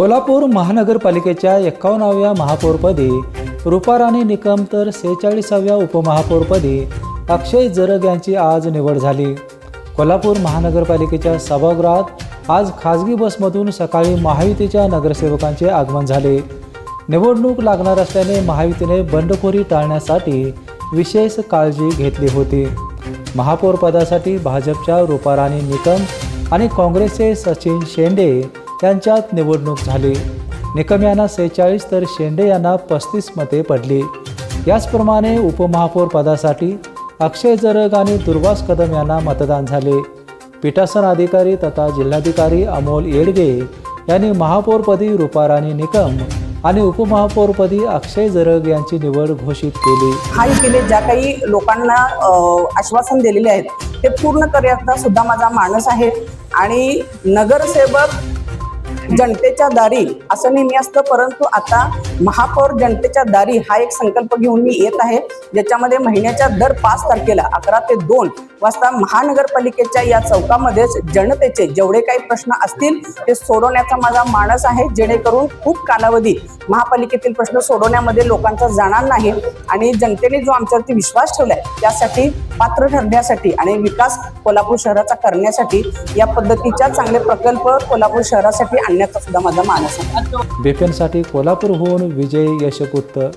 कोल्हापूर महानगरपालिकेच्या 51व्या महापौरपदी रूपाराणी निकम तर 46व्या उपमहापौरपदी अक्षय जरग यांची आज निवड झाली। कोल्हापूर महानगरपालिकेच्या सभागृहात आज खाजगी बसमधून सकाळी महायुतीच्या नगरसेवकांचे आगमन झाले। निवडणूक लागणार असल्याने महायुतीने बंडखोरी टाळण्यासाठी विशेष काळजी घेतली होती। महापौरपदासाठी भाजपच्या रूपाराणी निकम आणि काँग्रेसचे सचिन शेंडे यांच्यात निवडणूक झाली। निकम यांना 46 तर शेंडे यांना 35 मते पडली। याचप्रमाणे उपमहापौर पदासाठी अक्षय जरग आणि दुर्वास कदम यांना मतदान झाले। पीठासन अधिकारी तथा जिल्हाधिकारी अमोल येडगे यांनी महापौरपदी रूपाराणी निकम आणि उपमहापौरपदी अक्षय जरग यांची निवड घोषित केली। महायुतीने ज्या काही लोकांना आश्वासन दिलेले आहेत ते पूर्ण करण्याचा सुद्धा माझा मानस आहे आणि नगरसेवक जनतेच्या दारी असं नेहमी असतं, परंतु आता महापौर जनतेच्या दारी हा एक संकल्प घेऊन मी येत आहे, ज्याच्यामध्ये महिन्याच्या दर 5 तारखेला 11 ते 2 वाजता महानगरपालिकेच्या या चौकामध्येच जनतेचे जेवढे काही प्रश्न असतील ते सोडवण्याचा माझा मानस आहे, जेणेकरून खूप कालावधी महापालिकेतील प्रश्न सोडवण्यामध्ये लोकांचा जाणार नाही आणि जनतेने जो आमच्यावरती विश्वास ठेवलाय त्यासाठी पात्र ठरण्यासाठी आणि विकास कोल्हापूर शहराचा करण्यासाठी या पद्धतीच्या चांगले प्रकल्प कोल्हापूर शहरासाठी आणण्याचा सुद्धा माझा मानस आहे। बीपीएनसाठी कोल्हापूरहून विजय यशपुत्र।